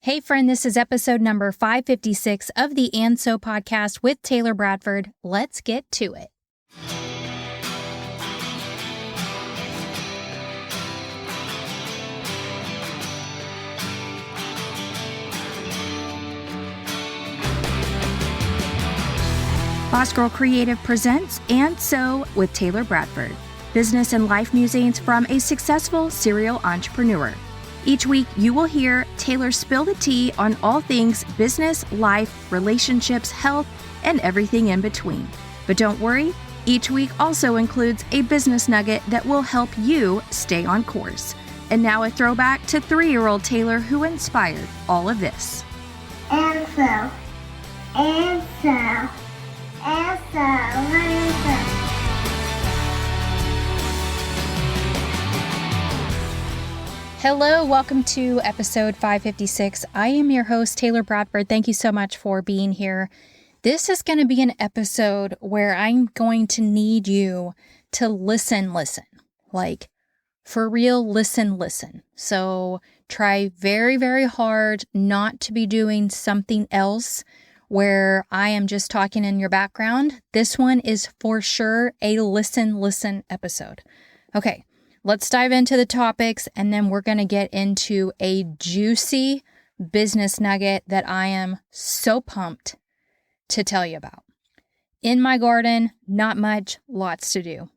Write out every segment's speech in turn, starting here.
Hey friend, this is episode number 556 of the And So podcast with Taylor Bradford. Let's get to it. Boss Girl Creative presents And So with Taylor Bradford, business and life musings from a successful serial entrepreneur. Each week, you will hear Taylor spill the tea on all things business, life, relationships, health, and everything in between. But don't worry, each week also includes a business nugget that will help you stay on course. And now a throwback to 3-year-old Taylor who inspired all of this. And so. Hello, welcome to episode 556. I am your host, Taylor Bradford. Thank you so much for being here. This is going to be an episode where I'm going to need you to listen. Like, for real, listen. So try very, very hard not to be doing something else where I am just talking in your background. This one is for sure a listen episode. Okay. Let's dive into the topics, and then we're going to get into a juicy business nugget that I am so pumped to tell you about. In my garden, not much, lots to do.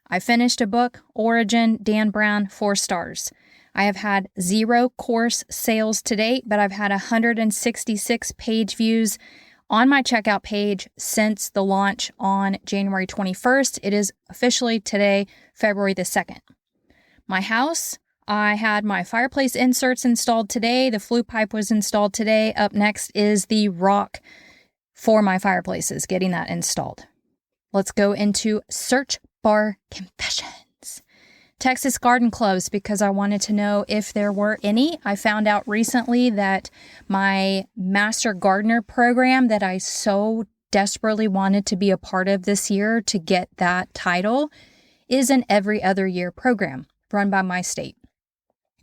I finished a book, Origin, Dan Brown, 4 stars. I have had 0 course sales to date, but I've had 166 page views on my checkout page since the launch on January 21st. It is officially today, February the 2nd. My house, I had my fireplace inserts installed today. The flue pipe was installed today. Up next is the rock for my fireplaces, getting that installed. Let's go into search bar confessions. Texas garden clubs, because I wanted to know if there were any. I found out recently that my Master Gardener program that I so desperately wanted to be a part of this year to get that title is an every other year program run by my state.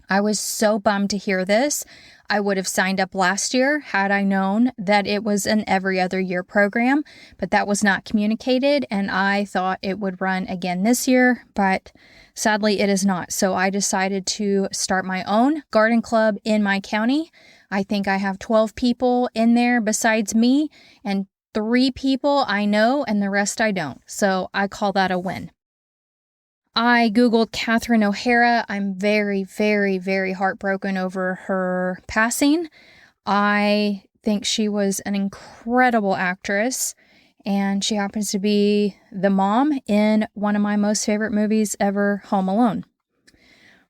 I was so bummed to hear this. I would have signed up last year had I known that it was an every other year program, but that was not communicated, and I thought it would run again this year, but sadly it is not. So I decided to start my own garden club in my county. I think I have 12 people in there besides me, and 3 people I know and the rest I don't. So I call that a win. I Googled Catherine O'Hara. I'm very, very, very heartbroken over her passing. I think she was an incredible actress, and she happens to be the mom in one of my most favorite movies ever, Home Alone.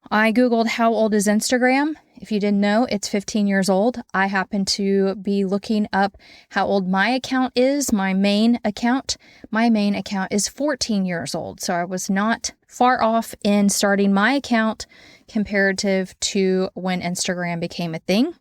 I Googled how old is Instagram. If you didn't know, it's 15 years old. I happen to be looking up how old my account is, my main account. My main account is 14 years old, so I was not far off in starting my account comparative to when Instagram became a thing.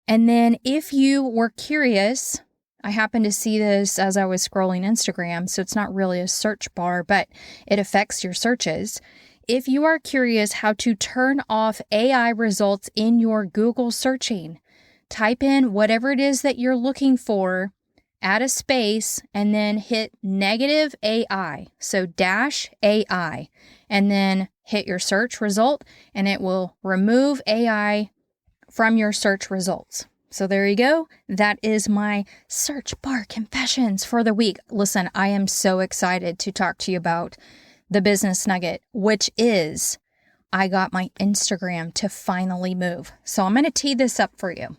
And then if you were curious, I happened to see this as I was scrolling Instagram, so it's not really a search bar, but it affects your searches. If you are curious how to turn off AI results in your Google searching, type in whatever it is that you're looking for, add a space, and then hit negative AI, so dash AI, and then hit your search result, and it will remove AI from your search results. So there you go. That is my search bar confessions for the week. Listen, I am so excited to talk to you about the business nugget, which is I got my Instagram to finally move. So I'm going to tee this up for you.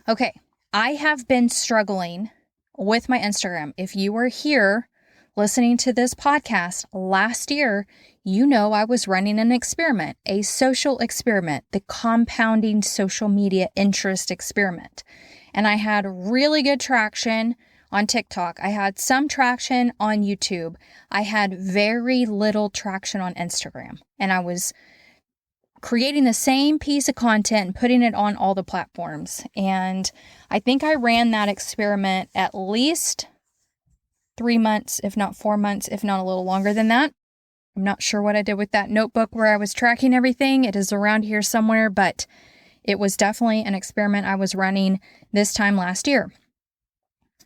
Okay, I have been struggling with my Instagram. If you were here listening to this podcast last year, you know I was running an experiment, a social experiment, the compounding social media interest experiment. And I had really good traction on TikTok. I had some traction on YouTube. I had very little traction on Instagram. And I was creating the same piece of content and putting it on all the platforms. And I think I ran that experiment at least 3 months, if not 4 months, if not a little longer than that. I'm not sure what I did with that notebook where I was tracking everything. It is around here somewhere, but it was definitely an experiment I was running this time last year.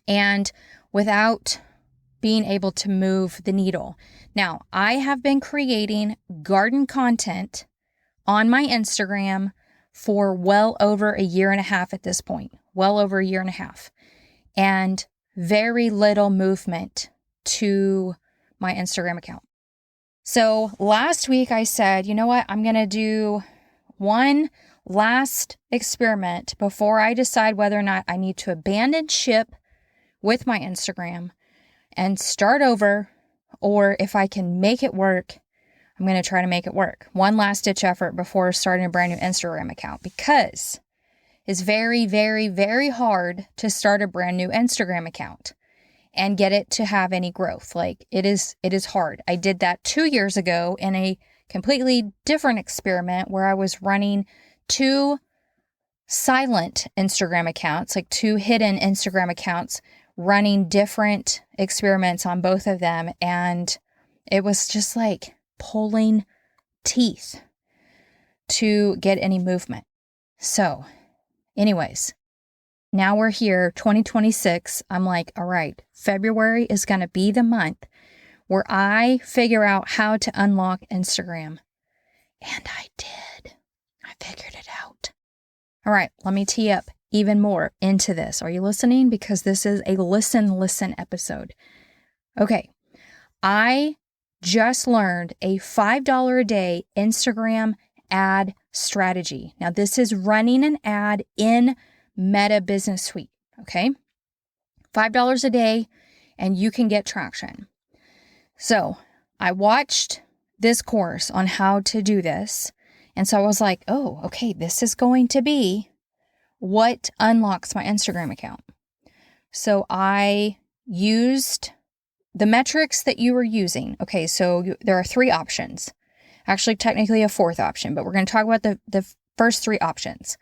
And without being able to move the needle. Now, I have been creating garden content on my Instagram for well over a year and a half at this point. Well over a year and a half. And very little movement to my Instagram account. So last week I said, you know what? I'm going to do one last experiment before I decide whether or not I need to abandon ship with my Instagram and start over, or if I can make it work, I'm going to try to make it work. One last ditch effort before starting a brand new Instagram account, because it's very, very, very hard to start a brand new Instagram account and get it to have any growth. Like it is hard. I did that 2 years ago in a completely different experiment where I was running 2 silent Instagram accounts, like 2 hidden Instagram accounts, running different experiments on both of them. And it was just like pulling teeth to get any movement. So anyways, now we're here, 2026. I'm like, all right, February is going to be the month where I figure out how to unlock Instagram. And I did. I figured it out. All right, let me tee up even more into this. Are you listening? Because this is a listen episode. Okay, I just learned a $5 a day Instagram ad strategy. Now, this is running an ad in Meta Business Suite, okay? $5 a day, and you can get traction. So I watched this course on how to do this, and so I was like, oh, okay, this is going to be what unlocks my Instagram account. So I used the metrics that you were using. Okay, so there are 3 options. Actually, technically a 4th option, but we're going to talk about the first 3 options.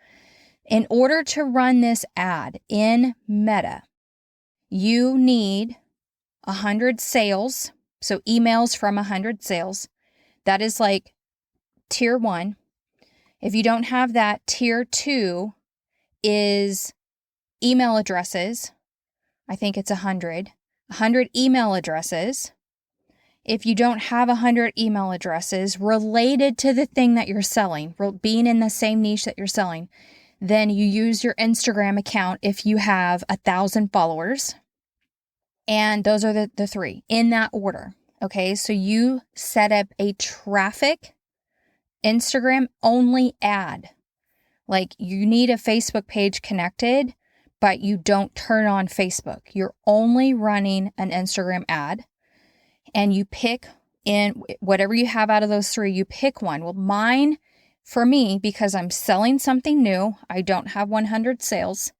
In order to run this ad in Meta, you need 100 sales. So emails from 100 sales. That is like tier 1. If you don't have that, tier 2 is email addresses. I think it's 100 email addresses. If you don't have 100 email addresses related to the thing that you're selling, being in the same niche that you're selling, then you use your Instagram account if you have 1,000 followers. And those are the 3 in that order. Okay, so you set up a traffic Instagram only ad. Like you need a Facebook page connected, but you don't turn on Facebook. You're only running an Instagram ad, and you pick in whatever you have out of those 3, you pick one. Well, mine, for me, because I'm selling something new, I don't have 100 sales.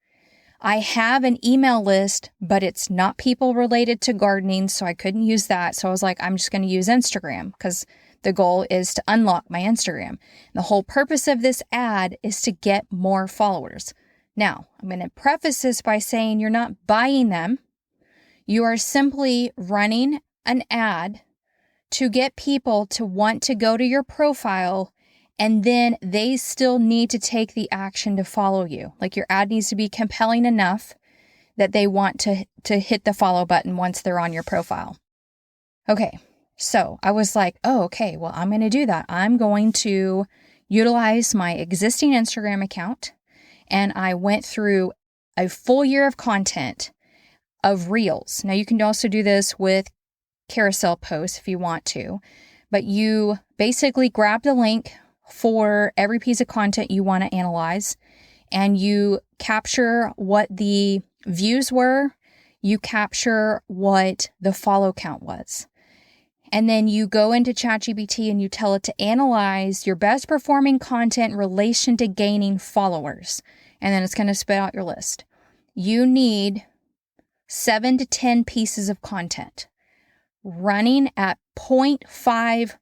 I have an email list, but it's not people related to gardening, so I couldn't use that. So I was like, I'm just going to use Instagram because the goal is to unlock my Instagram. The whole purpose of this ad is to get more followers. Now, I'm going to preface this by saying you're not buying them. You are simply running an ad to get people to want to go to your profile, and then they still need to take the action to follow you. Like your ad needs to be compelling enough that they want to hit the follow button once they're on your profile. Okay, so I was like, oh, okay, well, I'm going to do that. I'm going to utilize my existing Instagram account, and I went through a full year of content of Reels. Now, you can also do this with carousel posts if you want to, but you basically grab the link for every piece of content you want to analyze, and you capture what the views were, you capture what the follow count was. And then you go into ChatGPT and you tell it to analyze your best performing content in relation to gaining followers. And then it's going to spit out your list. You need 7 to 10 pieces of content running at 0.5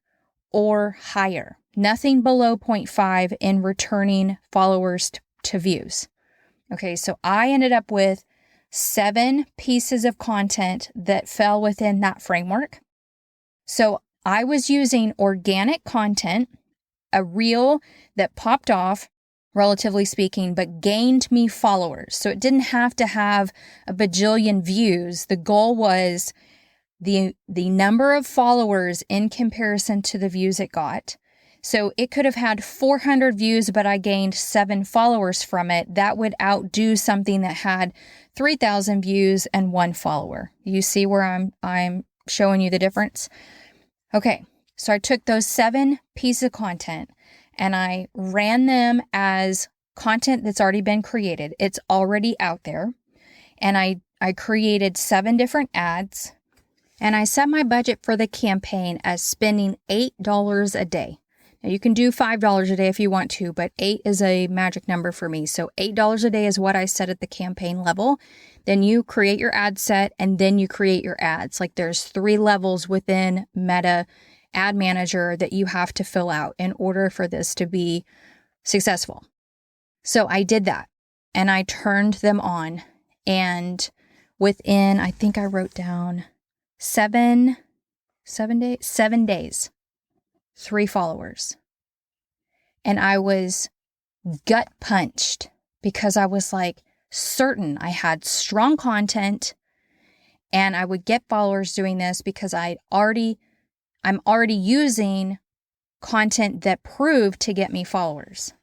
or higher. Nothing below 0.5 in returning followers to views. Okay, so I ended up with 7 pieces of content that fell within that framework. So I was using organic content, a reel that popped off relatively speaking, but gained me followers. So it didn't have to have a bajillion views. The goal was the number of followers in comparison to the views it got. So it could have had 400 views, but I gained 7 followers from it. That would outdo something that had 3,000 views and 1 follower. You see where I'm showing you the difference? Okay, so I took those 7 pieces of content and I ran them as content that's already been created. It's already out there. And I created 7 different ads. And I set my budget for the campaign as spending $8 a day. Now you can do $5 a day if you want to, but 8 is a magic number for me. So $8 a day is what I set at the campaign level. Then you create your ad set and then you create your ads. Like there's 3 levels within Meta Ad Manager that you have to fill out in order for this to be successful. So I did that and I turned them on, and within, I think I wrote down 7 days, 3 followers. And I was gut punched because I was like certain I had strong content and I would get followers doing this because I'm already using content that proved to get me followers.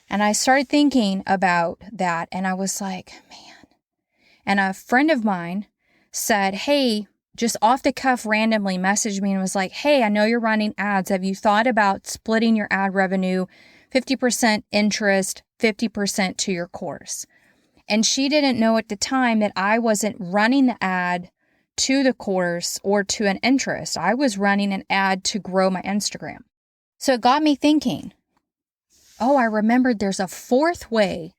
And I started thinking about that and I was like, man. And a friend of mine said, hey, just off the cuff randomly messaged me and was like, hey, I know you're running ads. Have you thought about splitting your ad revenue 50% interest, 50% to your course? And she didn't know at the time that I wasn't running the ad to the course or to an interest. I was running an ad to grow my Instagram. So it got me thinking, oh, I remembered there's a 4th way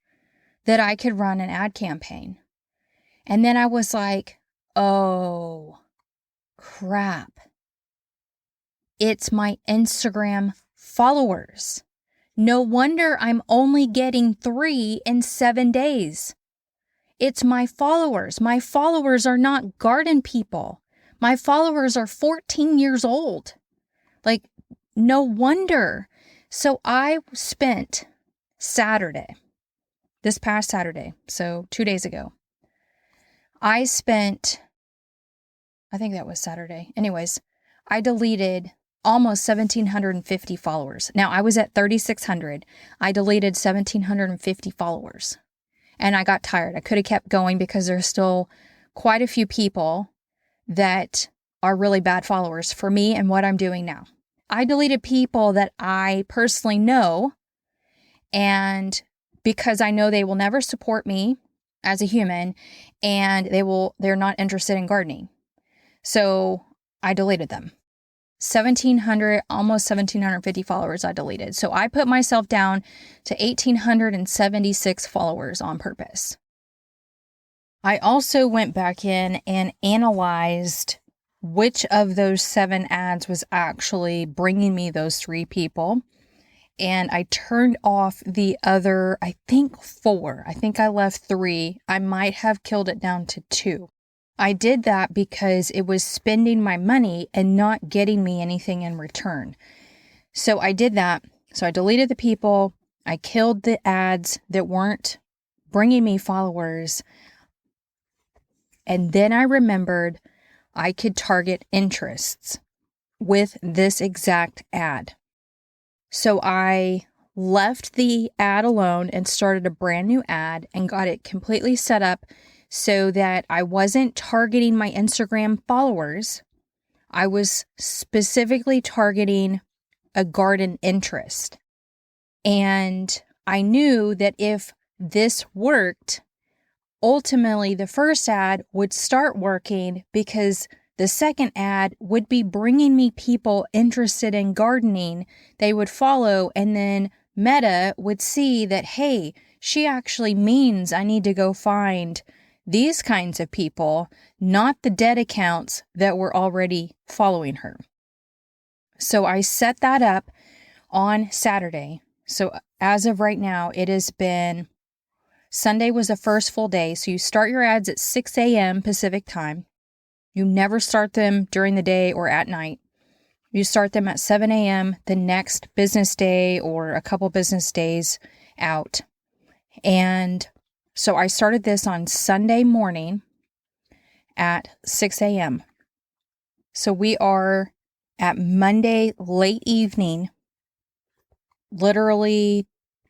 that I could run an ad campaign. And then I was like, oh, crap. It's my Instagram followers. No wonder I'm only getting 3 in 7 days. It's my followers. My followers are not garden people. My followers are 14 years old. Like, no wonder. So I spent this past Saturday, so 2 days ago, I think that was Saturday. Anyways, I deleted almost 1,750 followers. Now, I was at 3,600. I deleted 1,750 followers. And I got tired. I could have kept going because there's still quite a few people that are really bad followers for me and what I'm doing now. I deleted people that I personally know, and because I know they will never support me as a human, and they're not interested in gardening. So I deleted them. 1,700, almost 1,750 followers I deleted. So I put myself down to 1,876 followers on purpose. I also went back in and analyzed which of those 7 ads was actually bringing me those 3 people. And I turned off the other, I think 4. I think I left 3. I might have killed it down to 2. I did that because it was spending my money and not getting me anything in return. So I did that. So I deleted the people. I killed the ads that weren't bringing me followers. And then I remembered I could target interests with this exact ad. So I left the ad alone and started a brand new ad and got it completely set up so that I wasn't targeting my Instagram followers. I was specifically targeting a garden interest. And I knew that if this worked, ultimately the first ad would start working because the second ad would be bringing me people interested in gardening. They would follow, and then Meta would see that, hey, she actually means I need to go find these kinds of people, not the dead accounts that were already following her. So I set that up on Saturday. So as of right now, it has been, Sunday was the first full day. So you start your ads at 6 a.m. Pacific time. You never start them during the day or at night. You start them at 7 a.m. the next business day or a couple business days out. And so I started this on Sunday morning at 6 a.m. So we are at Monday late evening, literally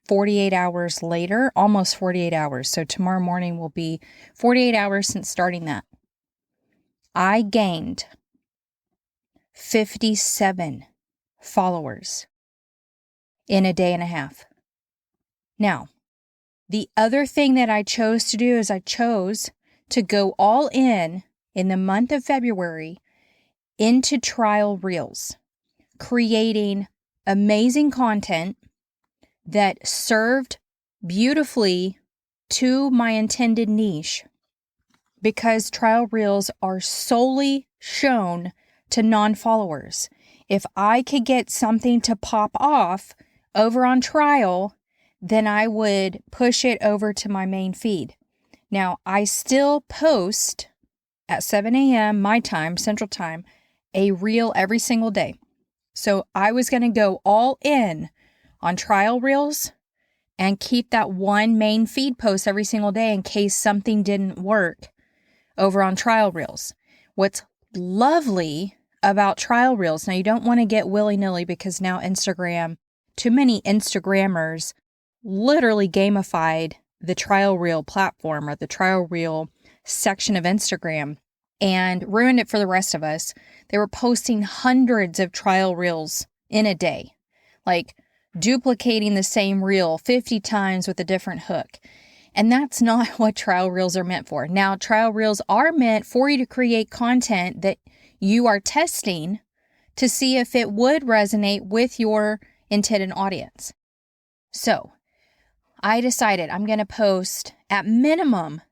48 hours later, almost 48 hours. So tomorrow morning will be 48 hours since starting that. I gained 57 followers in a day and a half. Now, the other thing that I chose to do is I chose to go all in the month of February into trial reels, creating amazing content that served beautifully to my intended niche, because trial reels are solely shown to non-followers. If I could get something to pop off over on trial, then I would push it over to my main feed. Now, I still post at 7 a.m. my time, Central Time, a reel every single day. So I was going to go all in on trial reels and keep that one main feed post every single day in case something didn't work over on trial reels. What's lovely about trial reels, now you don't want to get willy-nilly, because now Instagram, too many Instagrammers literally gamified the trial reel platform or the trial reel section of Instagram and ruined it for the rest of us. They were posting hundreds of trial reels in a day, like duplicating the same reel 50 times with a different hook. And that's not what trial reels are meant for. Now, trial reels are meant for you to create content that you are testing to see if it would resonate with your intended audience. So I decided I'm going to post at minimum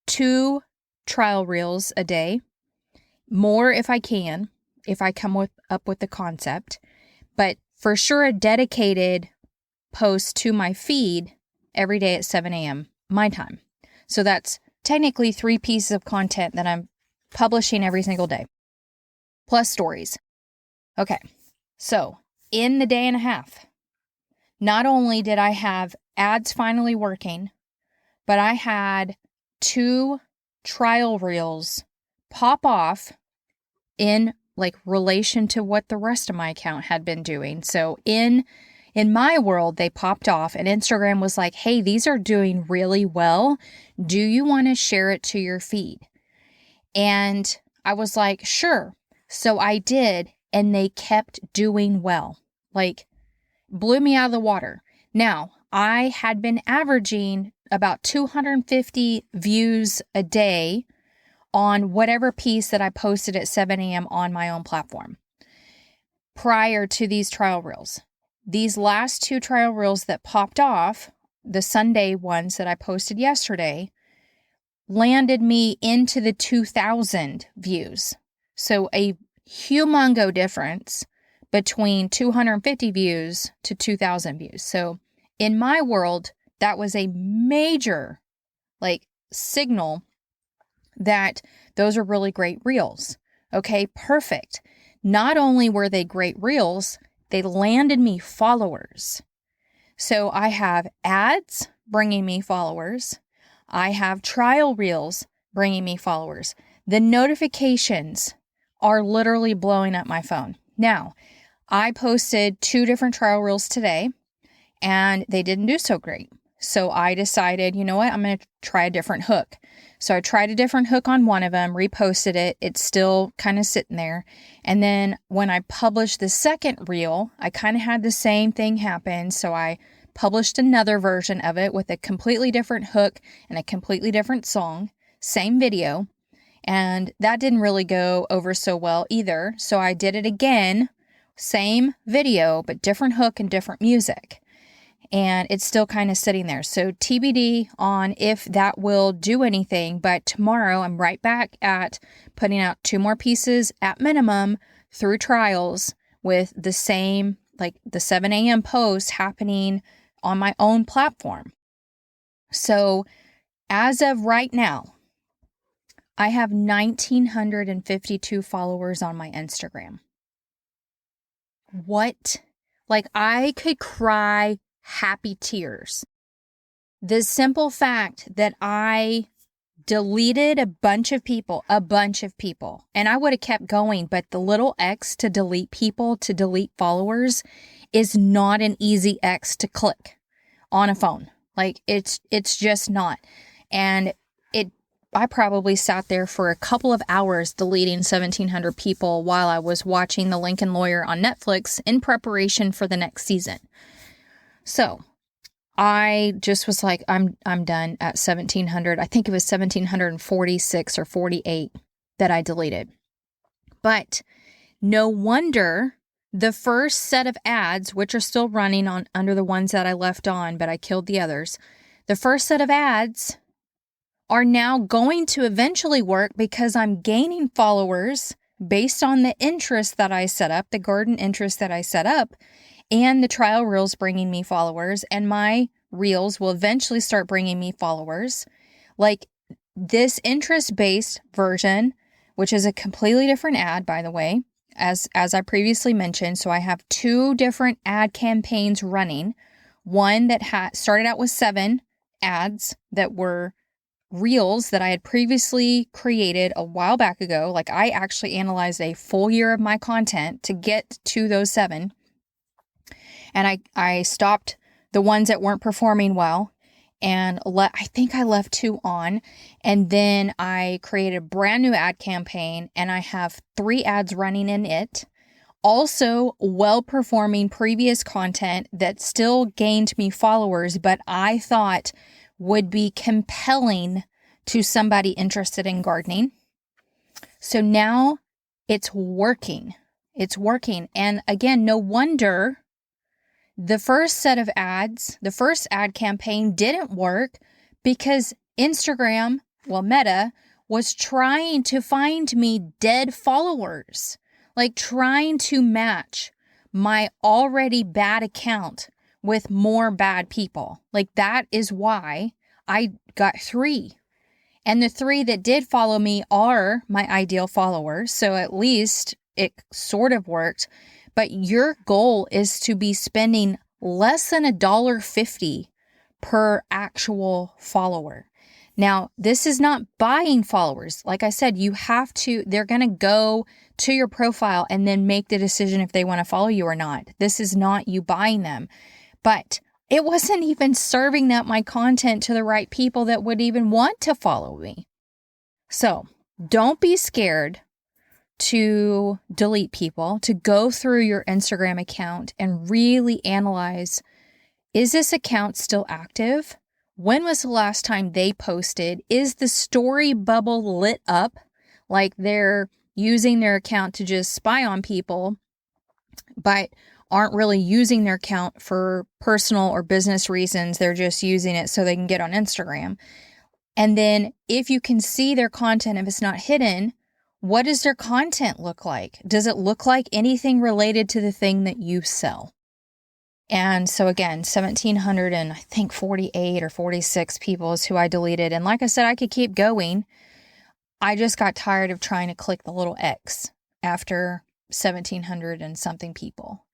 2 trial reels a day, more if I can, if I come up with the concept, but for sure a dedicated post to my feed every day at 7 a.m. my time. So that's technically 3 pieces of content that I'm publishing every single day, plus stories. Okay, so in the day and a half, not only did I have ads finally working, but I had 2 trial reels pop off in like relation to what the rest of my account had been doing. So in my world, they popped off and Instagram was like, hey, these are doing really well. Do you want to share it to your feed? And I was like, sure. So I did, and they kept doing well. Like, blew me out of the water. Now, I had been averaging about 250 views a day on whatever piece that I posted at 7 a.m. on my own platform prior to these trial reels. These last 2 trial reels that popped off, the Sunday ones that I posted yesterday, landed me into the 2,000 views. So a humongo difference between 250 views to 2,000 views. So in my world, that was a major signal that those are really great reels. Okay, perfect. Not only were they great reels, they landed me followers. So I have ads bringing me followers. I have trial reels bringing me followers. The notifications are literally blowing up my phone. Now, I posted 2 different trial reels today, and they didn't do so great. So I decided, you know what, I'm going to try a different hook. So I tried a different hook on one of them, reposted it. It's still kind of sitting there. And then when I published the second reel, I kind of had the same thing happen. So I published another version of it with a completely different hook and a completely different song, same video. And that didn't really go over so well either. So I did it again, same video, but different hook and different music. And it's still kind of sitting there. So TBD on if that will do anything. But tomorrow I'm right back at putting out 2 more pieces at minimum through trials with the same, the 7 a.m. post happening on my own platform. So as of right now, I have 1,952 followers on my Instagram. What? I could cry happy tears the simple fact that I deleted a bunch of people, and I would have kept going, but the little X to delete people, to delete followers, is not an easy X to click on a phone. Like it's just not. And I probably sat there for a couple of hours deleting 1,700 people while I was watching The Lincoln Lawyer on Netflix in preparation for the next season. So I just was like, I'm done at 1,700. I think it was 1,746 or 48 that I deleted. But no wonder the first set of ads, which are still running on under the ones that I left on, but I killed the others. The first set of ads are now going to eventually work because I'm gaining followers based on the interest that I set up, the garden interest that I set up, and the trial reels bringing me followers, and my reels will eventually start bringing me followers. Like this interest-based version, which is a completely different ad, by the way, as I previously mentioned. So I have 2 different ad campaigns running. One that started out with 7 ads that were reels that I had previously created a while back ago. Like I actually analyzed a full year of my content to get to those 7. And I stopped the ones that weren't performing well and I think I left 2 on. And then I created a brand new ad campaign and I have 3 ads running in it. Also well-performing previous content that still gained me followers, but I thought would be compelling to somebody interested in gardening. So now it's working. It's working. And again, no wonder the first set of ads, the first ad campaign didn't work because Instagram, Meta, was trying to find me dead followers, like trying to match my already bad account with more bad people. Like that is why I got 3. And the 3 that did follow me are my ideal followers. So at least it sort of worked. But your goal is to be spending less than $1.50 per actual follower. Now, this is not buying followers. Like I said, they're going to go to your profile and then make the decision if they want to follow you or not. This is not you buying them. But it wasn't even serving up my content to the right people that would even want to follow me. So don't be scared to delete people, to go through your Instagram account and really analyze, is this account still active? When was the last time they posted? Is the story bubble lit up? Like they're using their account to just spy on people, but aren't really using their account for personal or business reasons. They're just using it so they can get on Instagram. And then if you can see their content, if it's not hidden, what does their content look like? Does it look like anything related to the thing that you sell? And so again, 1,700 and I think 48 or 46 people is who I deleted. And like I said, I could keep going. I just got tired of trying to click the little X after 1,700 and something people.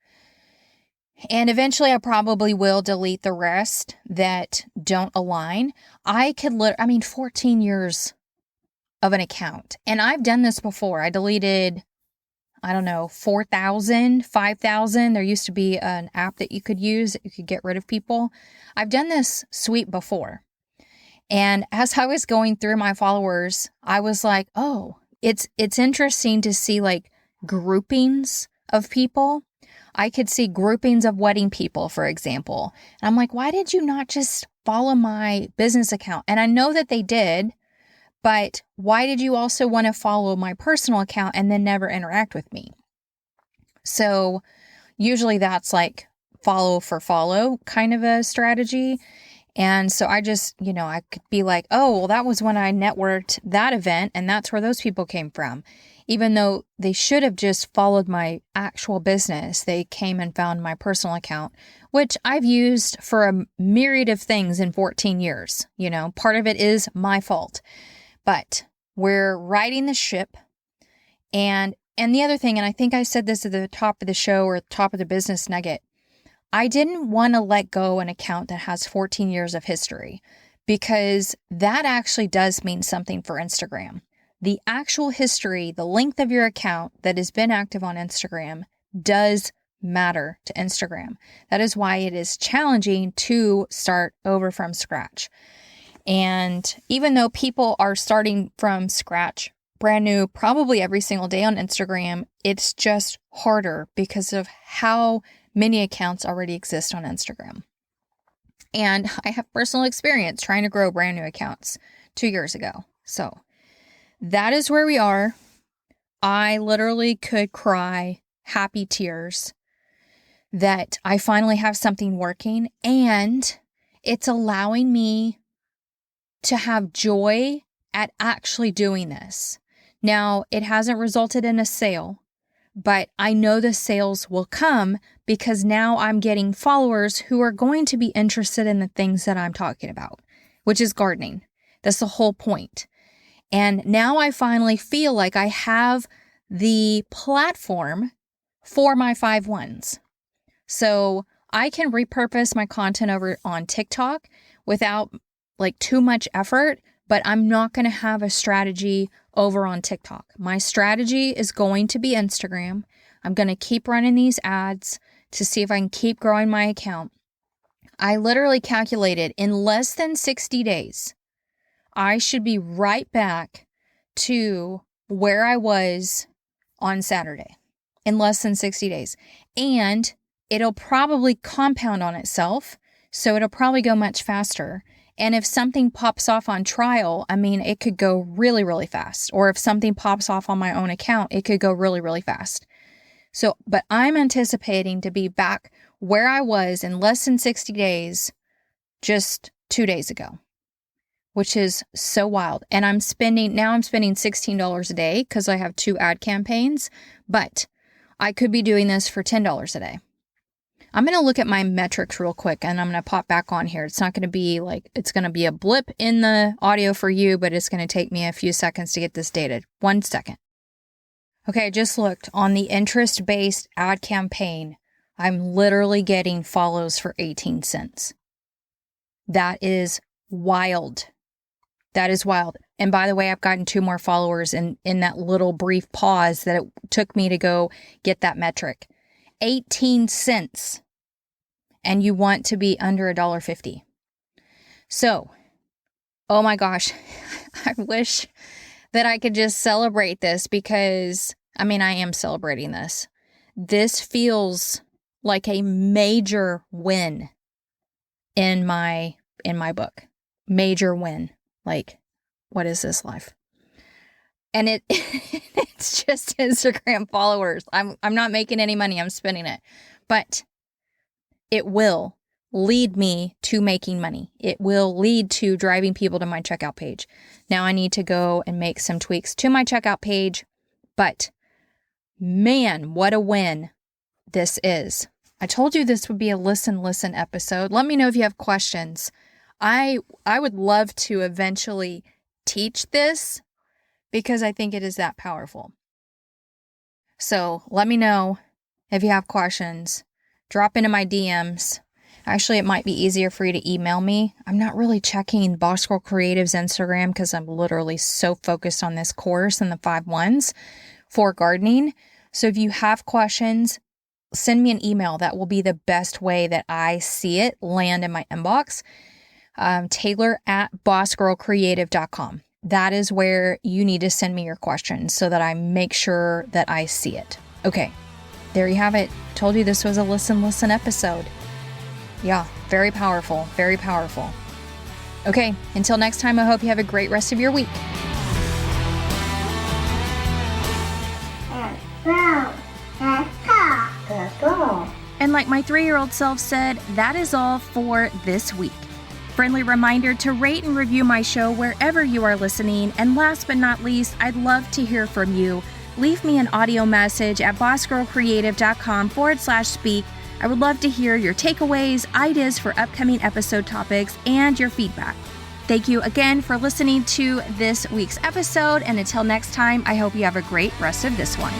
And eventually I probably will delete the rest that don't align. 14 years of an account. And I've done this before. I deleted, 4,000, 5,000. There used to be an app that you could use that you could get rid of people. I've done this sweep before. And as I was going through my followers, I was like, oh, it's interesting to see like groupings of people. I could see groupings of wedding people, for example. And I'm like, why did you not just follow my business account? And I know that they did, but why did you also want to follow my personal account and then never interact with me? So usually that's like follow for follow kind of a strategy. And so I just, I could be like, oh, well, that was when I networked that event and that's where those people came from. Even though they should have just followed my actual business, they came and found my personal account, which I've used for a myriad of things in 14 years. Part of it is my fault, but we're riding the ship. And the other thing, and I think I said this at the top of the show or top of the business nugget, I didn't want to let go an account that has 14 years of history because that actually does mean something for Instagram. The actual history, the length of your account that has been active on Instagram does matter to Instagram. That is why it is challenging to start over from scratch. And even though people are starting from scratch, brand new, probably every single day on Instagram, it's just harder because of how many accounts already exist on Instagram. And I have personal experience trying to grow brand new accounts 2 years ago. So that is where we are. I literally could cry happy tears that I finally have something working, and it's allowing me to have joy at actually doing this. Now, it hasn't resulted in a sale, but I know the sales will come because now I'm getting followers who are going to be interested in the things that I'm talking about, which is gardening. That's the whole point. And now I finally feel like I have the platform for my 5-1s. So I can repurpose my content over on TikTok without too much effort, but I'm not going to have a strategy over on TikTok. My strategy is going to be Instagram. I'm going to keep running these ads to see if I can keep growing my account. I literally calculated in less than 60 days, I should be right back to where I was on Saturday in less than 60 days. And it'll probably compound on itself, so it'll probably go much faster. And if something pops off on trial, it could go really, really fast. Or if something pops off on my own account, it could go really, really fast. So, but I'm anticipating to be back where I was in less than 60 days just 2 days ago, which is so wild. And I'm spending $16 a day because I have 2 ad campaigns, but I could be doing this for $10 a day. I'm going to look at my metrics real quick and I'm going to pop back on here. It's not going to be it's going to be a blip in the audio for you, but it's going to take me a few seconds to get this dated. 1 second. Okay, I just looked on the interest-based ad campaign. I'm literally getting follows for 18 cents. That is wild. That is wild. And by the way, I've gotten 2 more followers in that little brief pause that it took me to go get that metric. 18 cents. And you want to be under $1.50. So, oh my gosh, I wish that I could just celebrate this because, I am celebrating this. This feels like a major win in my book. Major win. What is this life? And it's just Instagram followers. I'm not making any money. I'm spending it. But it will lead me to making money. It will lead to driving people to my checkout page. Now I need to go and make some tweaks to my checkout page. But man, what a win this is. I told you this would be a listen episode. Let me know if you have questions. I would love to eventually teach this because I think it is that powerful. So let me know if you have questions. Drop into my DMs. Actually, it might be easier for you to email me. I'm not really checking Boss Girl Creative's Instagram because I'm literally so focused on this course and the 5-1s for gardening. So if you have questions, send me an email. That will be the best way that I see it land in my inbox. Taylor@bossgirlcreative.com. That is where you need to send me your questions so that I make sure that I see it. Okay, there you have it. Told you this was a listen episode. Yeah, very powerful, very powerful. Okay, until next time, I hope you have a great rest of your week. Let's go. And like my 3-year-old self said, that is all for this week. Friendly reminder to rate and review my show wherever you are listening. And last but not least, I'd love to hear from you. Leave me an audio message at bossgirlcreative.com/speak. I would love to hear your takeaways, ideas for upcoming episode topics, and your feedback. Thank you again for listening to this week's episode. And until next time, I hope you have a great rest of this one.